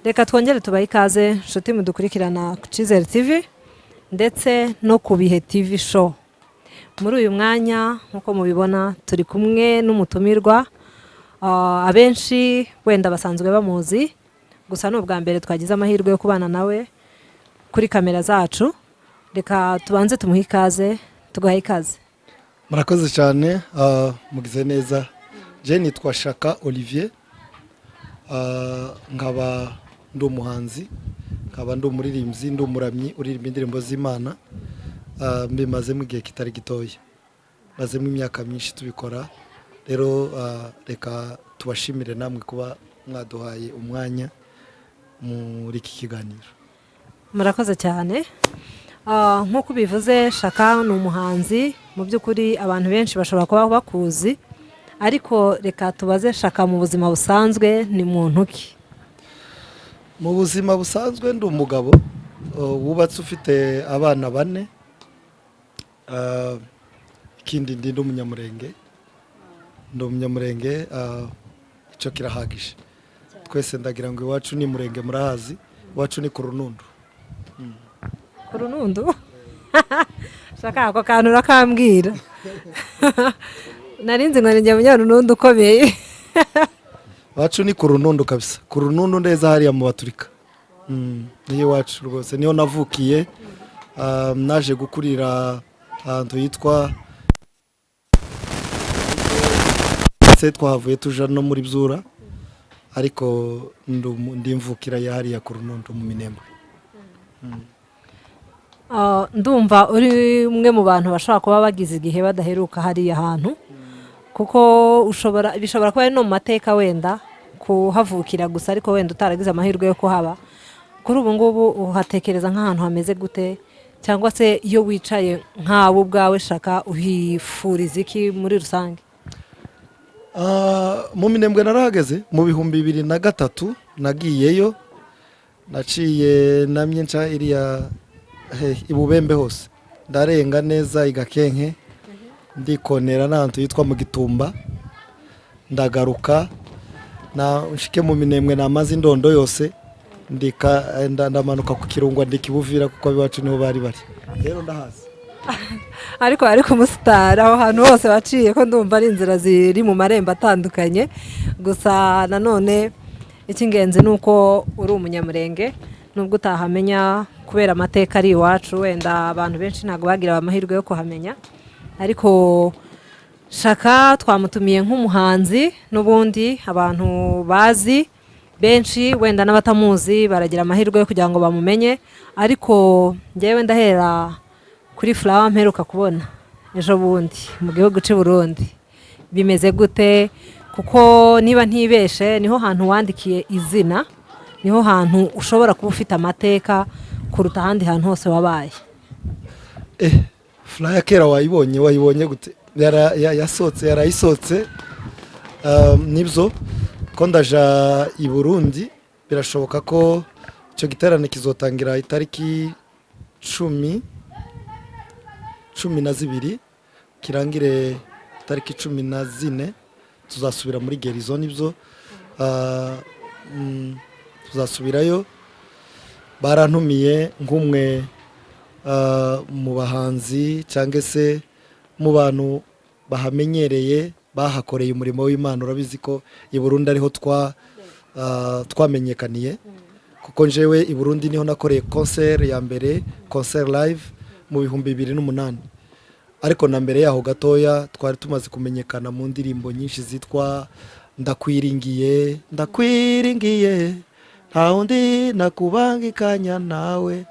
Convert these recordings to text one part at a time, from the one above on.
reka twongere tubahe ikaze nshuti mudukurikirana ku Cyizere TV ndetse no ku Bihe TV show. Muri uyu mwanya nkuko mubibona turi kumwe n'umutumirwa abenshi wenda basanzwe bamuzi, gusa n'ubwa mbere twagize amahirwe yo kubana nawe kuri kamera zacu. Reka tubanze tumuhe ikaze, tugahe ikaze. Murakoze cyane, mugize neza. Je nitwa Shaka Olivier, nkaba ndi umuhanzi, nkaba ndi umuririmbyi, ndi umuramyi uririmba indirimbo z'Imana. Mbimazemo igihe kitari gitoya, mazemo imyaka myinshi tubikora. Rero reka tubashimire namwe kuba mwaduhaye umwanya muri iki kiganiro. Murakoze cyane. Nkuko bivuze, Shaka ni umuhanzi. Mu by'ukuri abantu benshi bashobora kuba bakuzi, ariko reka tubaze Shaka mu buzima busanzwe ni muntu ki? Mu buzima busanzwe ndi umugabo wubatse ufite abana 4. Ikindi ndi umunyamurenge. Ndi umunyamurenge, icyo kirahagije. Twese ndagira ngo iwacu ni murenge murahazi, iwacu ni ku Runundu. Ku Runundu? Shaka ako kantu urakambwira. Narinzi ngo ninjye munyarunundu ukomeye. Iwacu ni ku Runundu kabisa, ku Runundu neza hariya mu Baturika. Niyo iwacu rwose, niyo navukiye. Naje gukurira ahantu yitwa twahavuye tuja no muri Byura, ariko ndimvukira hariya ku Runundu mu Minembwe. Ndumva uri umwe mu bantu bashobora kuba bagize igihe badaheruka hariya hantu, kuko bishobora kuba ari no mu mateka wenda kuhavukira gusa, ariko wenda utaragize amahirwe yo kuhaba. Kuri ubu ngubu uhatekereza nk'ahantu hameze gute, cyangwa se iyo wicaye nkawe ubwawe Shaka uhifuriza iki muri rusange? Mu Minembwe narahageze mu 2003 nagiyeyo, naciye namye nca iriya ibubembe hose, ndarenga neza igakenke, ndikonera n'ahantu yitwa mu Gitumba, ndagaruka na nshike mu Minembwe namaze indondo yose, ndamanuka ku Kirungwa ndikibuvira kuko biwacu niho bari. Rero ndahazi. Ariko umusitari aho hantu hose waciye ko ndumva ari inzira ziri mu marembo atandukanye. Gusa nanone icy'ingenzi ni uko uri umunyamurenge, nubwo utahamenya kubera amateka ari iwacu, wenda abantu benshi ntabwo bagira amahirwe yo kuhamenya. Ariko Shaka twamutumiye nk'umuhanzi, n'ubundi abantu bazi benshi wenda n'abatamuzi baragira amahirwe yo kugira ngo bamumenye. Ariko njyewe ndahera kuri Flower mperuka kubona ejo bundi mu gihugu cy'u Burundi. Bimeze gute? Kuko niba ntibeshe niho hantu wandikiye izina, niho hantu ushobora kuba ufite amateka kuruta ahandi hantu hose wabaye. Flower kera wayibonye gute? Yarayisotse. Nibyo ko ndaja i Burundi, birashoboka ko icyo giterane kizotangira itariki 12 kirangire tariki 14. Tuzasubira muri Gerizo. Nibyo tuzasubirayo. Barantumiye nk'umwe mu bahanzi cyangwa se mu bantu bahamenyereye, bahakoreye umurimo w'Imana. Urabizi ko i Burundi ariho twamenyekaniye, kuko njewe i Burundi niho nakoreye concert ya mbere, concert live mu 2008. Ariko na mbere yaho gatoya twari tumaze kumenyekana mu ndirimbo nyinshi zitwa ndakwiringiye nta undi nakubangikanya nawe,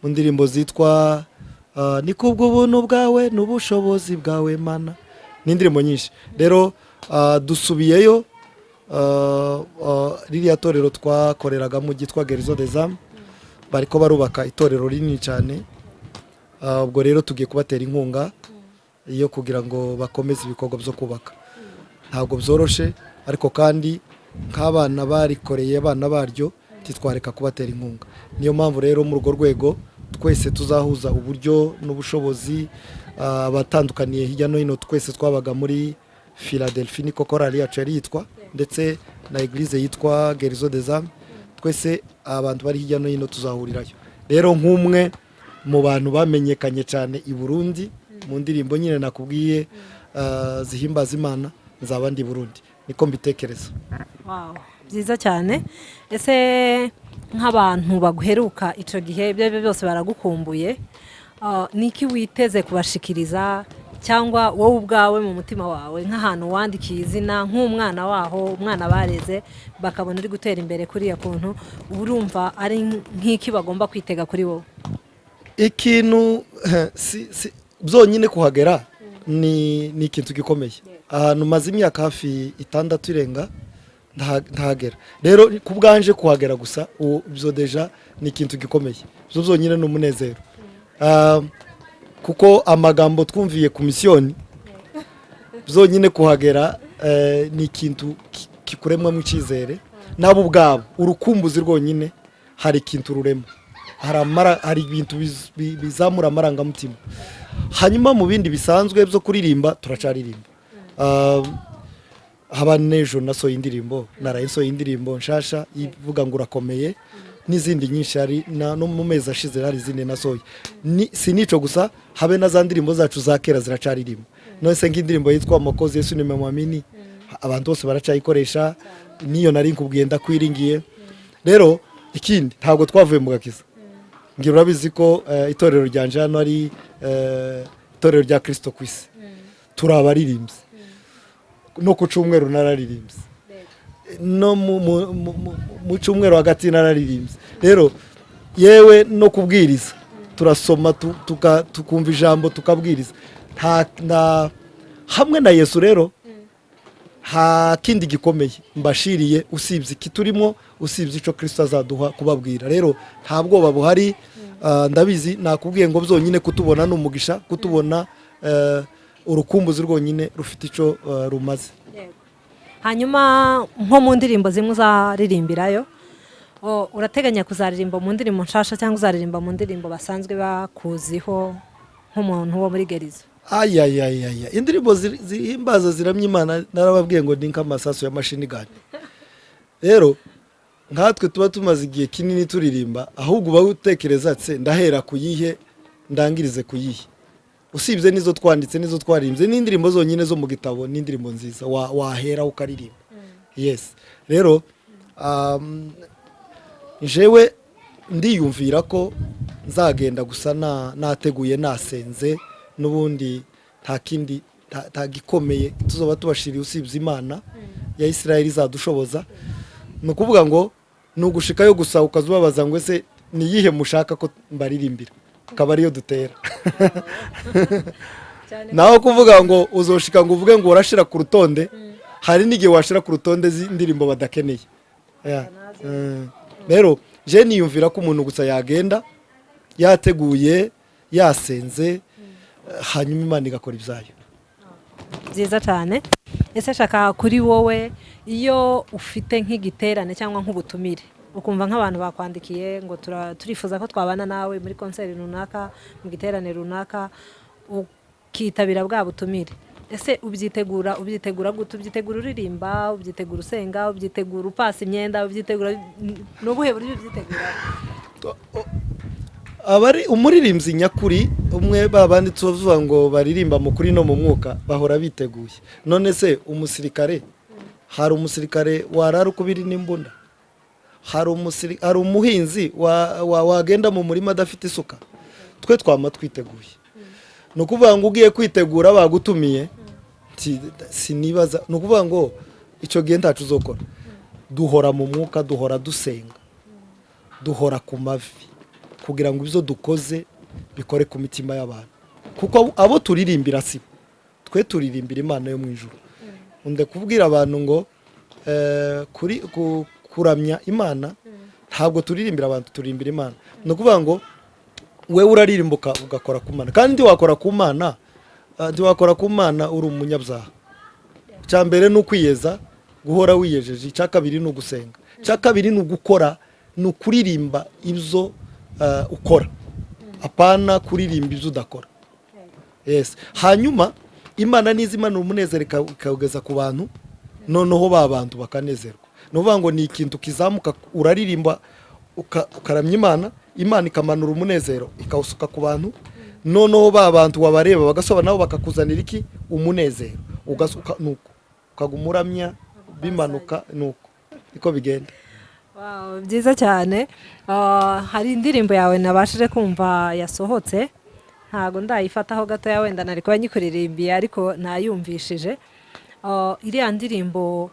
mu ndirimbo zitwa ni kubw'ubuntu bwawe n'ubushobozi bwawe Mana, n'indirimbo nyinshi. Rero dusubiyeyo, ririya torero twakoreragamo ryitwa Gerizo des Âmes bariko barubaka itorero rinini cyane. Ubwo rero tugiye kubatera inkunga iyo kugira ngo bakomeze ibikorwa byo kubaka. Ntabwo byoroshe, ariko kandi nk'abana barikoreye abana baryo titwareka kubatera inkunga. Niyo mpamvu rero muri urwo rwego twese tuzahuza uburyo n'ubushobozi. Abatandukaniye hirya no hino twese twabaga muri Philadelphia, niko korali yacu yari yitwa, ndetse na eglise yitwa Gerizo des Âmes. twese abantu bari hirya no hino tuzahurirayo. Rero nk'umwe mu bantu bamenyekanye cyane i Burundi mu ndirimbo nyine nakubwiye zihimbaza Imana, nzaba ndi Burundi, niko mbitekereza. Wow, byiza cyane. Ese nk'abantu baguheruka icyo gihe ibyo byose baragukumbuye, niki witeze kubashikiriza, cyangwa wowe ubwawe mu mutima wawe nk'ahantu wandikiye izina nk'umwana waho, umwana bareze bakabona uri gutera imbere kuriya kuntu, urumva ari nk'iki bagomba kwitega kuri wowe? Ikintu byonyine kuhagera ni ikintu gikomeye. Ahantu maze imyaka hafi 6 irenga ntahagera. Rero ku bwanje kuhagera gusa byo deja ni ikintu gikomeye, byo byonyine ni umunezero. Kuko amagambo twumviye ku misiyoni byonyine kuhagera ni ikintu kikuremwa mu cyizere nabo ubwabo, urukumbuzi rwonyine hari ikintu rurema, hari ibintu bizamura amarangamutima. Hanyuma mu bindi bisanzwe byo kuririmba turacaririmba. Haba n'ejo nasohoye indirimbo, narayisohoye indirimbo nshasha ivuga ngo urakomeye, n'izindi nyinshi hari no mu mezi ashize hari izindi nasohoye. Si nico gusa, habe na za ndirimbo zacu za kera ziracaririmba. None nk'indirimbo yitwa Amakozi Yesu ni Mwamini, abantu bose baracayikoresha, niyo nari nkubwiye ndakwiringiye. Rero ikindi ntabwo twavuye mu gakiza. Ngira urabizi ko itorero ryanje hano ari itorero rya Kristo kwisi. Turabaririmbye. No ku cyumweru nararirimbye. No mu cyumweru hagati nararirimbye. Rero yewe no kubwiriza turasoma tukumva ijambo tukabwiriza. Hamwe na Yesu rero ha kindi gikomeye mbashiriye usibye kiturimo, usibye ico Kristo azaduha kubabwira. Rero nta bwoba buhari. Ndabizi nakubwiye ngo byonyine kutubona n'umugisha, kutubona urukumbuzi rwonyine rufite ico rumaze. Hanyuma nko mu ndirimbo zimwe uzaririmbirayo, urateganya kuzaririmba mu ndirimbo nshasha cyangwa uzaririmba mu ndirimbo basanzwe bakuziho nk'umuntu wo muri Gerizo? Indirimbo zihimbaza ziramya Imana narababwiye ngo ni nk'amasasu ya mashini gani. Rero nkatwe tuba tumaze igihe kinini turirimba, ahubwo uba utekereza ati ndahera kuyihe ndangirize kuyihe. Usibye nizo twanditse nizo twarimbye n'indirimbo zonyine zo mu gitabo, n'indirimbo nziza wahera ukaririmba. Yes. Rero jewe ndiyumvira ko nzagenda gusa nateguye nasenze, n'ubundi nta kindi gikomeye tuzoba tubashiriye usibye Imana ya Israel izadushoboza. No kuvuga ngo nugushikayo gusa ukazubabaza ngo ese niyihe mushaka ko mbaririmbira, akaba ariyo dutera. Naho kuvuga ngo uzoshika ngo uvuge ngo urashira ku rutonde, hari n'igihe washira ku rutonde z'indirimbo badakeneye. Rero je niyumvira ko umuntu gusa yagenda yateguye yasenze, hanyuma Imana igakora ibyayo. Byiza cyane. Ese shaka kuri wowe, iyo ufite nk'igiterane cyangwa nk'ubutumire, ukumva nk'abantu bakwandikiye ngo turifuza ko twabana nawe muri konseri runaka, mu giterane runaka, ukitabira bwa butumire, ese ubyitegura gute? Ubyitegura uririmba, ubyitegura usenga, ubyitegura upasa imyenda, ubyitegura n'ubuhe buryo ubyitegura? Abari umuririmbyi nyakuri umwe babandi tuvuga ngo baririmba mu kuri no mu mwuka bahora biteguye. None se umusirikare, hari umusirikare warara ukubiri n'imbunda, hari umuhinzi wagenda mu murima adafite isuka. Twe twama twiteguye. No kuvuga ngo ugiye kwitegura bagutumiye, sinibaza. No kuvuga ngo icyo gihe ntacu uzokora. Duhora mu mwuka, duhora dusenga, duhora ku mavi, kugira ngo ibyo dukoze bikore ku mitima y'abantu. Kuko abo turirimbira si twe turirimbira Imana yo mu ijuru. Unde kubwira abantu ngo kuramya Imana ntabwo turirimbira abantu, turirimbira Imana. No kuvuga ngo we urarimbuka ugakora ku Mana, kandi wakora ku Mana, wakora ku Mana uri umunyabyaha. Cya mbere ni ukwiyeza, guhora wiyejeje. Icya kabiri ni ugusenga. Icya kabiri ni ugukora, ni ukuririmba ibyo ukora, apana kuririmba ibyo udakora. Yes. Hanyuma Imana nizimana umunezero ikawugeza ku bantu, noneho ba bantu bakanezerwa. ni ukuvuga ngo ni ikintu kizamuka uraririmba ukaramya imana ikamanura umunezero ikawusuka ku bantu, noneho ba bantu wabareba bagasoba nabo bakakuzanira iki umunezero ugasuka nuko ukagumuramya bimanuka nuko iko bigenda. Wow, byiza cyane. Hari indirimbo yawe nabashije kumva yasohotse, ntago ndayifataho gato ya wenda nari kuba nyikuririmbiye ariko nayumvishije. Iriya ndirimbo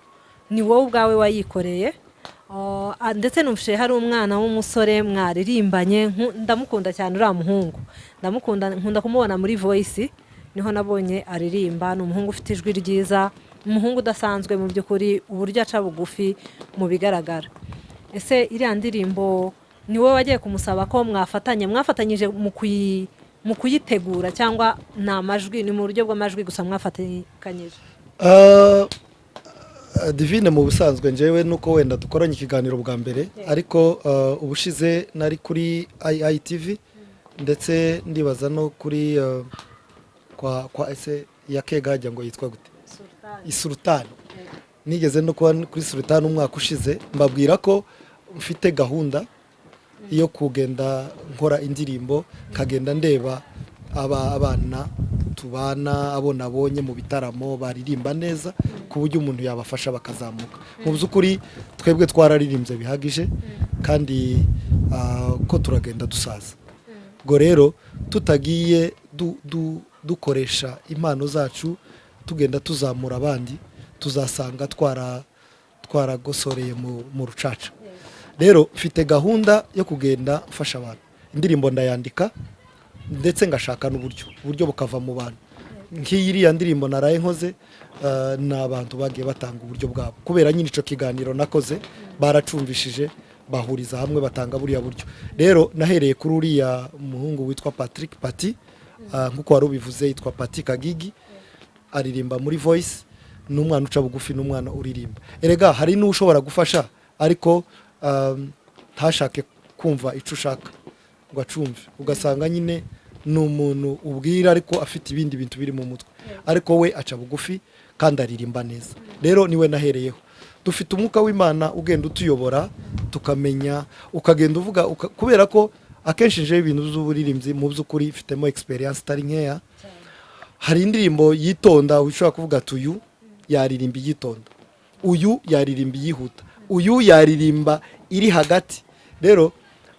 ni wowe ubwawe wayikoreye, ndetse numvise hari umwana w'umusore mwaririmbanye, ndamukunda cyane uriya muhungu, nkunda kumubona muri Voice, niho nabonye aririmba. Ni umuhungu ufite ijwi ryiza, umuhungu udasanzwe mu by'ukuri, uburyo aca bugufi mu bigaragara. Ese iriya ndirimbo ni wowe wagiye kumusaba ko mwafatanyije mu kuyitegura, cyangwa ni amajwi, ni mu buryo bw'amajwi gusa mwafatanyije? Divine mu busanzwe njyewe nuko wenda dukoranye ikiganiro bwa mbere, ariko ubushize nari kuri IITV ndetse ndibaza no kuri kwa ese ya Kegajya ngo yitwa gute, Sultan. Nigeze no kuba kuri Sultan umwaka ushize, mbabwira ko mfite gahunda yo kugenda nkora indirimbo, kagenda ndeba abana tubana, abo nabonye mu bitaramo baririmba neza ku buryo umuntu yabafasha bakazamuka. Mu by'ukuri twebwe twararirimbye bihagije kandi ko turagenda dusaza. Ubwo rero tutagiye dukoresha impano zacu tugenda tuzamura abandi, tuzasanga twaragosoreye mu rucaca. Rero mfite gahunda yo kugenda mfasha abantu, indirimbo ndayandika ndetse ngashaka n'uburyo bukava mu bantu. Nk'iriya ndirimbo naraye nkoze, n'abantu bagiye batanga uburyo bwabo kubera nyine ico kiganiro nakoze, baracumvishije bahuriza hamwe batanga buriya buryo. Rero nahereye kuri uriya muhungu witwa Patrick Pati, nkuko wari ubivuze, yitwa Pati Kagigi, aririmba muri Voice, n'umwana uca bugufi, n'umwana uririmba. Erega hari n'ushobora gufasha ariko ntashake kumva ico ushaka ngo acumve, ugasanga nyine ni umuntu ubwira ariko afite ibindi bintu biri mu mutwe, ariko we aca bugufi kandi aririmba neza. Rero niwe nahereyeho. Dufite umwuka w'Imana ugenda utuyobora, tukamenya, ukagenda uvuga, kubera ko akenshi nje ibintu by'uburirimbyi mu by'ukuri mfitemo experience itari nkeya. Hari indirimbo yitonda ushobora kuvuga uyu yaririmba yitonda, uyu yaririmba yihuta, uyu yaririmba iri hagati. Rero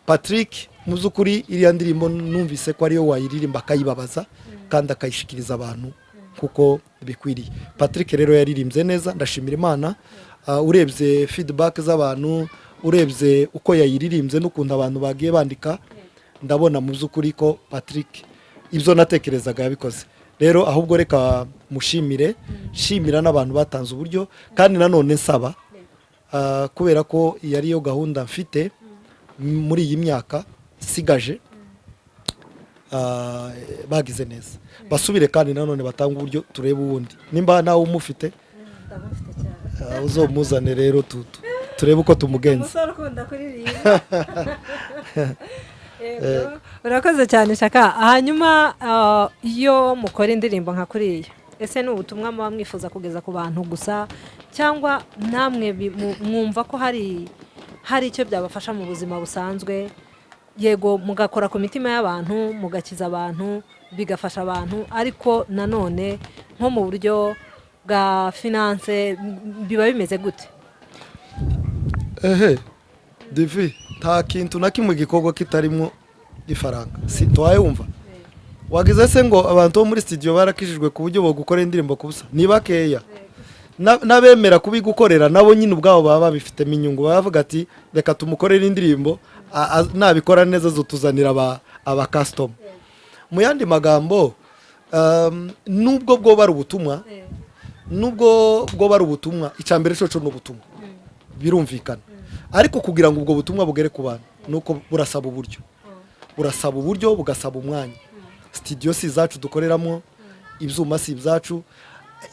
Patrick mu by'ukuri iriya ndirimbo numvise ko ariyo wayiririmba akayibabaza kandi akayishikiriza abantu kuko bikwiriye. Patrick rero yaririmbye neza, ndashimira Imana. Urebye feedback z'abantu, urebye uko yayiririmbye n'ukunda abantu bagiye bandika, ndabona mu by'ukuri ko Patrick ibyo natekerezaga yabikoze. Rero ahubwo reka mushimire, shimira n'abantu batanze uburyo, kandi nanone nsaba kubera ko yari yo gahunda mfite muri iyi myaka sigaje, bagize neza, basubire kandi nanone batanga uburyo turebe ubundi. Nimba nawe umufite uzomuzane rero turebe uko tumugenza. Urakoze cyane Shaka. Hanyuma iyo mukora indirimbo nka kuriya, ese ni ubutumwa muba mwifuza kugeza ku bantu gusa, cyangwa namwe mwumva ko hari icyo byabafasha mu buzima busanzwe? Yego mugakora ku mitima y'abantu, mugakiza abantu, bigafasha abantu, ariko nanone nko mu buryo bwa finance biba bimeze gute? Divi, nta kintu na kimwe gikorwa kitarimo ifaranga, si twayumva. Wagize se ngo abantu bo muri studio barakijijwe ku buryo bwo gukora indirimbo kubusa? Ni bakeya. Nabemera kubigukorera nabo nyine ubwabo baba babifitemo inyungu, bavuga ati reka tumukorere indirimbo, nabikora neza zotuzanira aba customer. Mu yandi magambo, nubwo bwo bari ubutumwa, icambere cyo n'ubutumwa birumvikana, ariko kugira ngo ubwo butumwa bugere ku bantu nuko burasaba uburyo, bugasaba umwanya. Studio si zacu dukoreramo, ibyuma si byacu,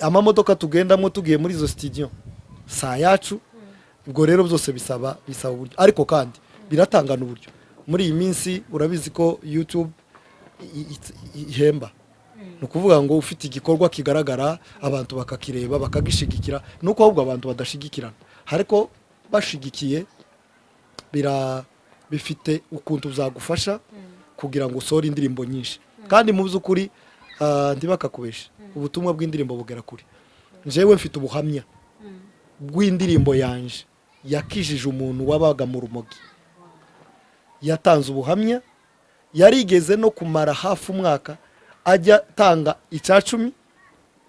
amamodoka tugendamo tugiye muri izo studio saa yacu. Ubwo rero byose bisaba uburyo, ariko kandi biratangana uburyo. Muri iyi minsi urabizi ko YouTube ihemba, ni ukuvuga ngo ufite igikorwa kigaragara abantu bakakireba bakagishigikira, nuko ahubwo abantu badashigikirana. Ariko bashigikiye bifite ukuntu uzagufasha kugira ngo usohore indirimbo nyinshi kandi mu by'ukuri ntibakakubeshe ubutumwa bw'indirimbo bugera kure. Njyewe mfite ubuhamya bw'indirimbo yanje yakijije umuntu wabaga mu rumogi, yatanze ubuhamya, yarigeze no kumara hafi umwaka ajya tanga icya 10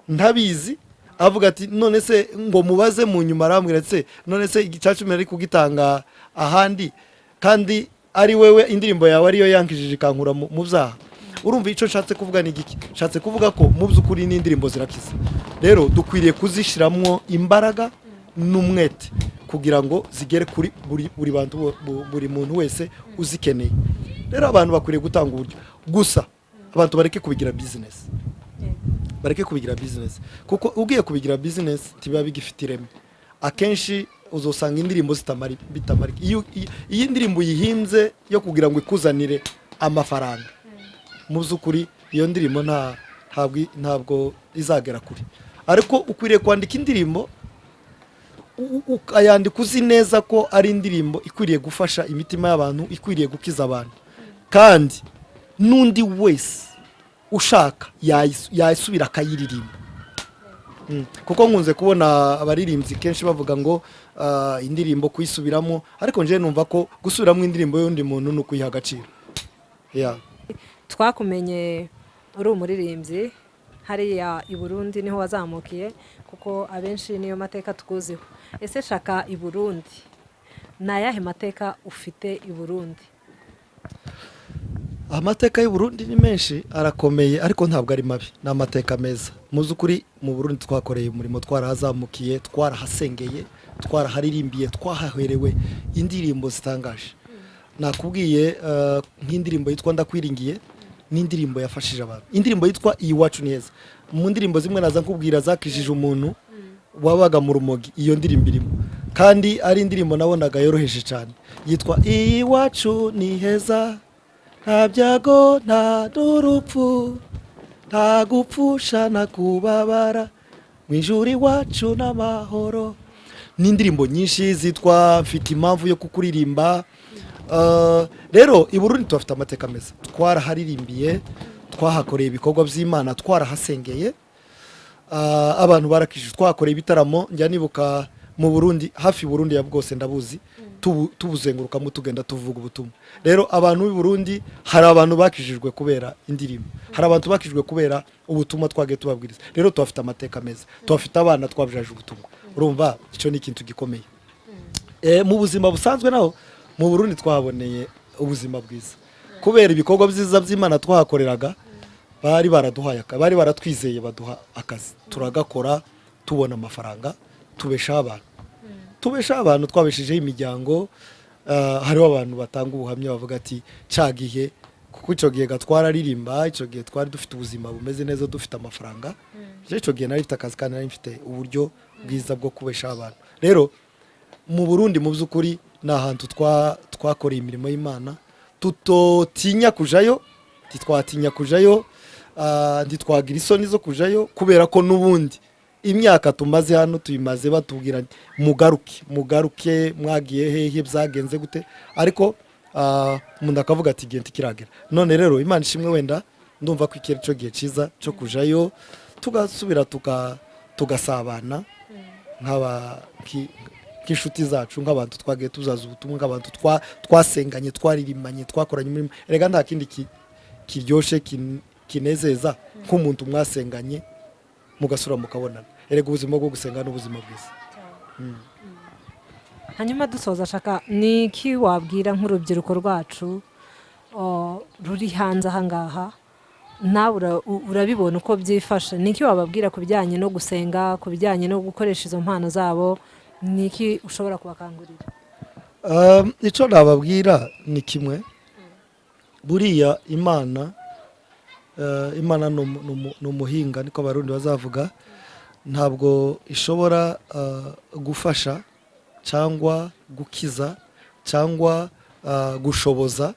ntabizi, avuga ati none se ngo mubaze mu nyuma arambwira ati none se icya 10 ari kugitanga ahandi kandi ari wewe indirimbo yawe ariyo yankijije ikankura mu byaha. Urumva icyo nshatse kuvuga ni igiki? Nshatse kuvuga ko mu by'ukuri n'indirimbo zirakiza. Rero dukwiriye kuzishiramwo imbaraga n'umwete kugira ngo zigere kuri buri muntu wese uzikeneye. Rero abantu bakwiriye gutanga uburyo, gusa abantu bareke kubigira business, bareke kubigira business, kuko ugiye kubigira business tiba bigifite ireme. Akenshi uzosanga indirimbo bitamara. Iyo indirimbo yihinze yo kugira ngo ikuzanire amafaranga, mu by'ukuri iyo ndirimbo ntabwo izagera kure. Ariko ukwiriye kwandika indirimbo ukayandika uzi neza ko ari indirimbo ikwiriye gufasha imitima y'abantu, ikwiriye gukiza abantu, kandi n'undi wese ushaka yayisubira akayiririmba. Kuko nkunze kubona abaririmbyi kenshi bavuga ngo indirimbo kuyisubiramo, ariko nje numva ko gusubiramo indirimbo y'undi muntu no kuyiha agaciro. Twakumenye uri umuririmbyi hariya i Burundi niho wazamukiye, kuko abenshi niyo mateka tukuziho. Ese shaka i Burundi nayahe mateka ufite i Burundi? Amateka y'u Burundi ni menshi, arakomeye, ariko ntabwo ari mabi, ni amateka meza. Mu by'ukuri mu Burundi twakoreye umurimo, twarahazamukiye, twarahasengeye, twaraharirimbiye, twahaherewe indirimbo zitangaje. Nakubwiye nk'indirimbo yitwa Ndakwiringiye, n'indirimbo yafashije abantu. Indirimbo yitwa Iwacu Neza, mu ndirimbo zimwe naza nkubwira zakijije umuntu wabaga mu rumogi, iyo ndirimbo irimo, kandi ari indirimbo nabonaga yoroheje cyane, yitwa Iwacu ni heza, nta byago nta n'urupfu, nta gupfusha na kubabara, mu ijuru iwacu n'amahoro. N'indirimbo nyinshi zitwa Mfite impamvu yo kukuririmba. Rero i Burundi tufite amateka meza, twaraharirimbiye, twahakoreye ibikorwa by'Imana, twarahasengeye, abantu barakijije, twakoreye ibitaramo. Njya nibuka mu Burundi, hafi Burundi ya bwose ndabuzi, tubuzengurukamo tugenda tuvuga ubutumwa. Rero abantu b'i Burundi hari abantu bakijijwe kubera indirimbo, hari abantu bakijijwe kubera ubutumwa twagiye tubabwiriza. Rero tubafite amateka meza, tubafite abana twabyaje ubutumwa. Urumva icyo ni ikintu gikomeye. Mu buzima busanzwe naho mu Burundi twahaboneye ubuzima bwiza kubera ibikorwa byiza by'Imana twahakoreraga. Bari baraduhaye, bari baratwizeye, baduha akazi, turagakora, tubona amafaranga, tubeshaho abantu, twabeshejeho imiryango. Hariho abantu batanga ubuhamya bavuga ati cagihe, kuko icyo gihe twararirimba, icyo gihe twari dufite ubuzima bumeze neza, dufite amafaranga. Icyo gihe nari mfite akazi kandi nari mfite uburyo bwiza bwo kubeshaho abantu. Rero mu Burundi mu by'ukuri ni ahantu twakoreye imirimo y'Imana, tutotinya kujayo, ntitwatinya kujayo, ntitwagira isoni zo kujayo, kubera ko n'ubundi imyaka tumaze hano tuyimaze batubwira mugaruke, mwagiye hehe, byagenze gute. Ariko umuntu akavuga ati igihe ntikiragera. None rero Imana ishimwe, wenda ndumva ko ikiri cyo gihe cyiza cyo kujayo, tugasubira tugasabana nk'inshuti zacu, nk'abantu twagiye tuzaza ubutumwa, nk'abantu twasenganye, twaririmbanye, twakoranye umurimo. Erega nta kindi kiryoshye kinezeza nk'umuntu mwasenganye mugasura mukabonana. Erega ubuzima bwo gusenga n'ubuzima bwiza. Hanyuma dusoza, shaka ni iki wabwira nk'urubyiruko rwacu ruri hanze aha ngaha, nawe urabibona uko byifashe? Ni iki wababwira ku bijyanye no gusenga, ku bijyanye no gukoresha izo mpano zabo? Ni iki ushobora kubakangurira? Icyo nababwira ni kimwe, buriya Imana ni umuhinga, niko abarundi bazavuga. Ntabwo ishobora gufasha cyangwa gukiza cyangwa gushoboza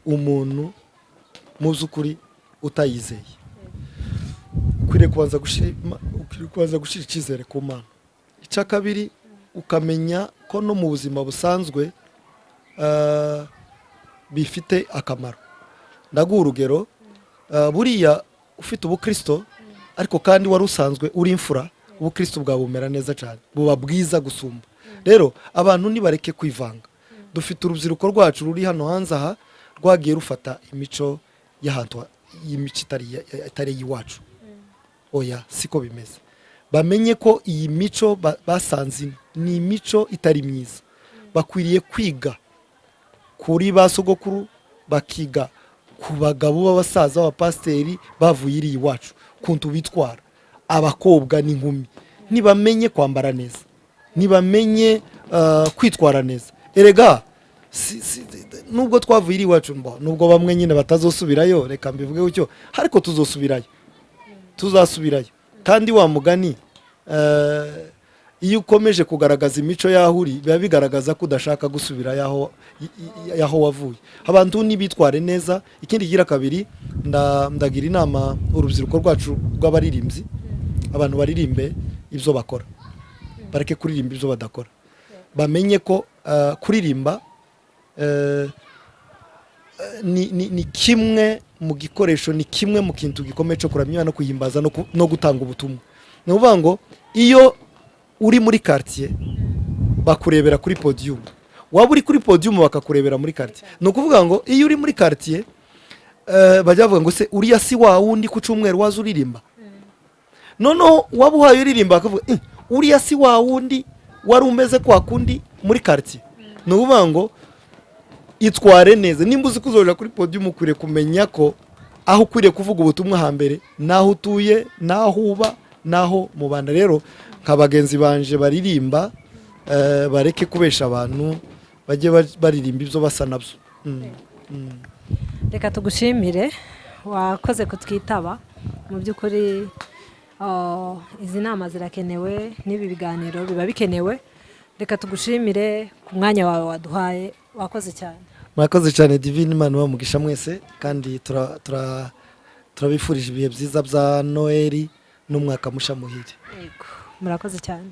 umuntu mu by'ukuri utayizeye. Ukwiriye kubanza gushyira icyizere ku Mana. Icya kabiri, ukamenya ko no mu buzima busanzwe bifite akamaro. Ndaguha urugero, buriya ufite ubukristo ariko kandi wari usanzwe uri imfura, ubukristo bwawe bumera neza cyane, buba bwiza gusumba. Rero abantu nibareke kwivanga. Dufite urubyiruko rwacu ruri hano hanze aha rwagiye rufata imico y'ahantu y'imico itari iwacu. Oya, siko bimeze. Bamenye ko iyi mico basanze ni imico itari myiza. Bakwiriye kwiga kuri ba sogokuru, bakiga ku bagabo b'abasaza b'abapasiteri bavuye iri iwacu kuntu bitwara. Abakobwa n'inkumi nibamenye kwambara neza, nibamenye kwitwara neza. Erega nubwo twavuye iri iwacu, nubwo bamwe nyine batazosubirayo, reka mbivuge gutyo, ariko tuzasubirayo. Kandi wa mugani, iyo ukomeje kugaragaza imico yahuri biba bigaragaza ko udashaka gusubira yaho wavuye. Abantu nibitware neza. Ikindi gira kabiri, ndagira inama urubyiruko rwacu rw'abaririmbyi, abantu baririmbe ibyo bakora, bareke kuririmba ibyo badakora. Bamenye ko kuririmba ni kimwe mu gikoresho, ni kimwe mu kintu gikomeye cyo kuramya no kuyimbaza no gutanga ubutumwa. Ni ukuvuga ngo iyo uri muri quartier bakurebera kuri podium, waba uri kuri podium bakakurebera muri quartier. Ni ukuvuga ngo iyo uri muri quartier bajya bavuga ngo se uriya si wa wundi ku cyumweru waza uririmba. Noneho waba uhaye uririmba bakavuga uriya si wa wundi wari umeze kwa kundi muri quartier. Ni ukuvuga ngo itware neza. Nimba uzi kuzoja kuri podium ukwiriye kumenya ko aho ukwiriye kuvuga ubutumwa hambere, naho utuye, naho uba, naho mubanda. Rero nk'abagenzi banje baririmba, bareke kubesha abantu, bajye baririmba ibyo basa nabyo. Reka tugushimire, wakoze kutwitaba. Mu by'ukuri izi nama zirakenewe, n'ibi biganiro biba bikenewe. Reka tugushimire ku mwanya wawe waduhaye, wakoze cyane. Mwakoze cyane Divine, Imana bamugisha mwese, kandi turabifurije ibihe byiza bya Noheli n'umwaka musha muhire. Yego, murakoze cyane.